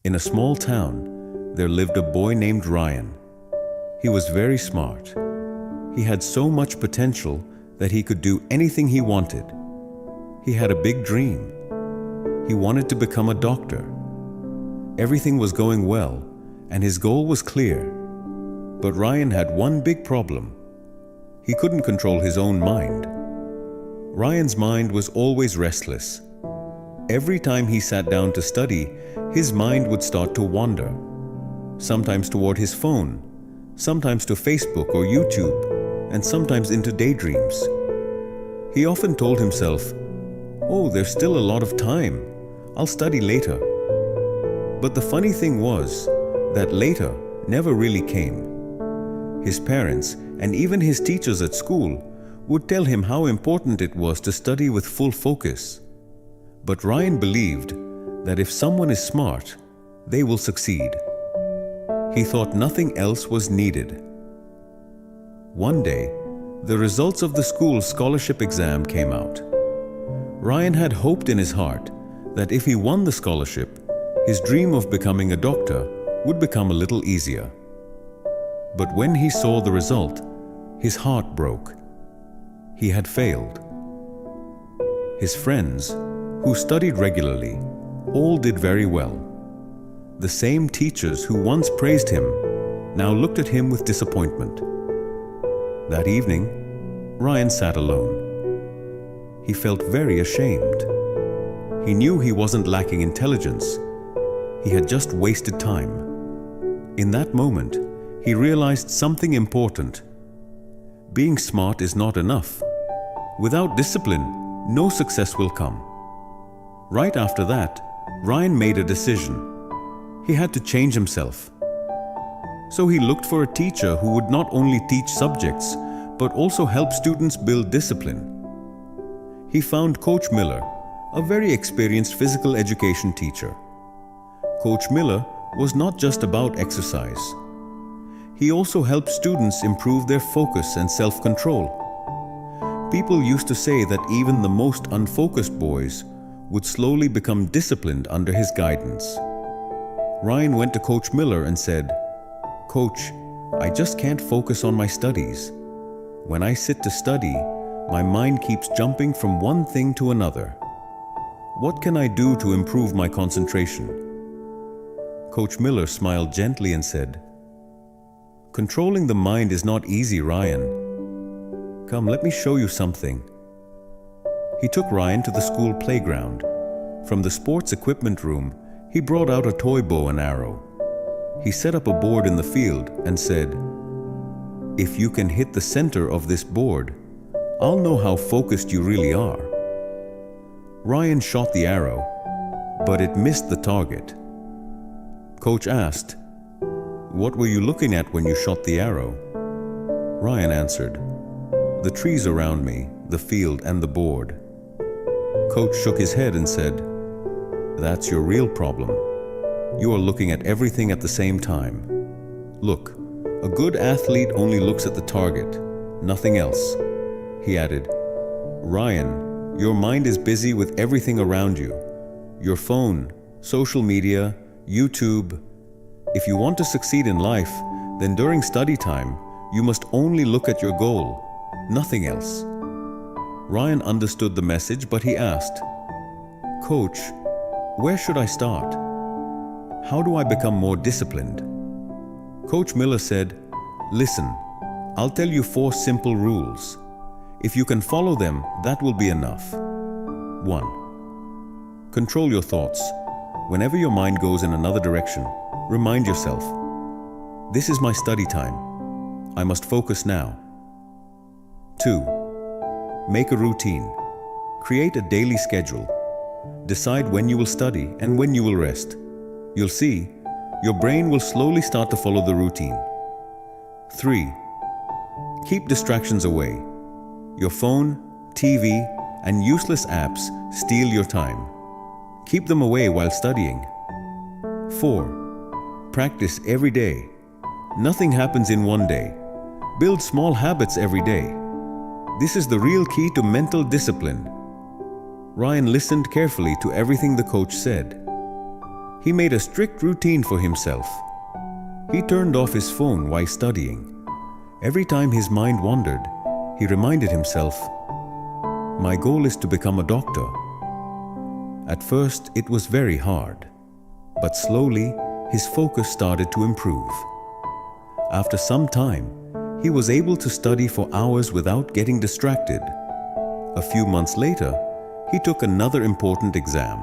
In a small town, there lived a boy named Ryan. He was very smart. He had so much potential that he could do anything he wanted. He had a big dream. He wanted to become a doctor. Everything was going well, and his goal was clear. But Ryan had one big problem. He couldn't control his own mind. Ryan's mind was always restless. Every time he sat down to study, his mind would start to wander. Sometimes toward his phone, sometimes to Facebook or YouTube, and sometimes into daydreams. He often told himself, "Oh, there's still a lot of time. I'll study later." But the funny thing was that later never really came. His parents and even his teachers at school would tell him how important it was to study with full focus. But Ryan believed that if someone is smart, they will succeed. He thought nothing else was needed. One day, the results of the school's scholarship exam came out. Ryan had hoped in his heart that if he won the scholarship, his dream of becoming a doctor would become a little easier. But when he saw the result, his heart broke. He had failed. His friends, who studied regularly, all did very well. The same teachers who once praised him now looked at him with disappointment. That evening, Ryan sat alone. He felt very ashamed. He knew he wasn't lacking intelligence. He had just wasted time. In that moment, he realized something important. Being smart is not enough. Without discipline, no success will come. Right after that, Ryan made a decision. He had to change himself. So he looked for a teacher who would not only teach subjects, but also help students build discipline. He found Coach Miller, a very experienced physical education teacher. Coach Miller was not just about exercise. He also helped students improve their focus and self-control. People used to say that even the most unfocused boys would slowly become disciplined under his guidance. Ryan went to Coach Miller and said, "Coach, I just can't focus on my studies. When I sit to study, my mind keeps jumping from one thing to another. What can I do to improve my concentration?" Coach Miller smiled gently and said, "Controlling the mind is not easy, Ryan. Come, let me show you something." He took Ryan to the school playground. From the sports equipment room, he brought out a toy bow and arrow. He set up a board in the field and said, "If you can hit the center of this board, I'll know how focused you really are." Ryan shot the arrow, but it missed the target. Coach asked, "What were you looking at when you shot the arrow?" Ryan answered, "The trees around me, the field, and the board." Coach shook his head and said, "That's your real problem. You are looking at everything at the same time. Look, a good athlete only looks at the target, nothing else." He added, "Ryan, your mind is busy with everything around you. Your phone, social media, YouTube. If you want to succeed in life, then during study time, you must only look at your goal, nothing else." Ryan understood the message, but he asked, "Coach, where should I start? How do I become more disciplined?" Coach Miller said, "Listen, I'll tell you 4 simple rules. If you can follow them, that will be enough. 1. Control your thoughts. Whenever your mind goes in another direction, remind yourself, "This is my study time. I must focus now." 2. Make a routine. Create a daily schedule. Decide when you will study and when you will rest. You'll see, your brain will slowly start to follow the routine. 3. Keep distractions away. Your phone, TV, and useless apps steal your time. Keep them away while studying. 4. Practice every day. Nothing happens in one day. Build small habits every day. This is the real key to mental discipline. Ryan listened carefully to everything the coach said. He made a strict routine for himself. He turned off his phone while studying. Every time his mind wandered, he reminded himself, "My goal is to become a doctor." At first, it was very hard, but slowly, his focus started to improve. After some time, he was able to study for hours without getting distracted. A few months later, he took another important exam.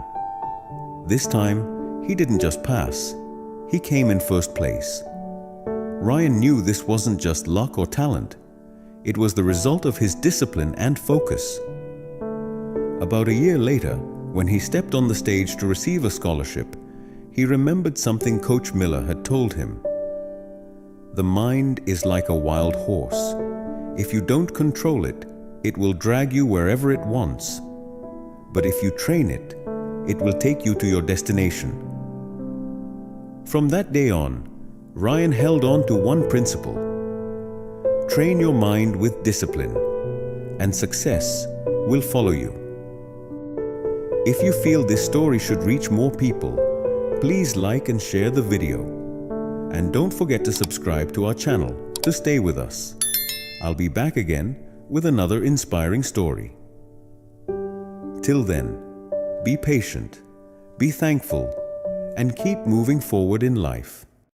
This time, he didn't just pass, he came in first place. Ryan knew this wasn't just luck or talent. It was the result of his discipline and focus. About a year later, when he stepped on the stage to receive a scholarship, he remembered something Coach Miller had told him. "The mind is like a wild horse. If you don't control it, it will drag you wherever it wants. But if you train it, it will take you to your destination." From that day on, Ryan held on to one principle: train your mind with discipline, and success will follow you. If you feel this story should reach more people, please like and share the video. And don't forget to subscribe to our channel to stay with us. I'll be back again with another inspiring story. Till then, be patient, be thankful, and keep moving forward in life.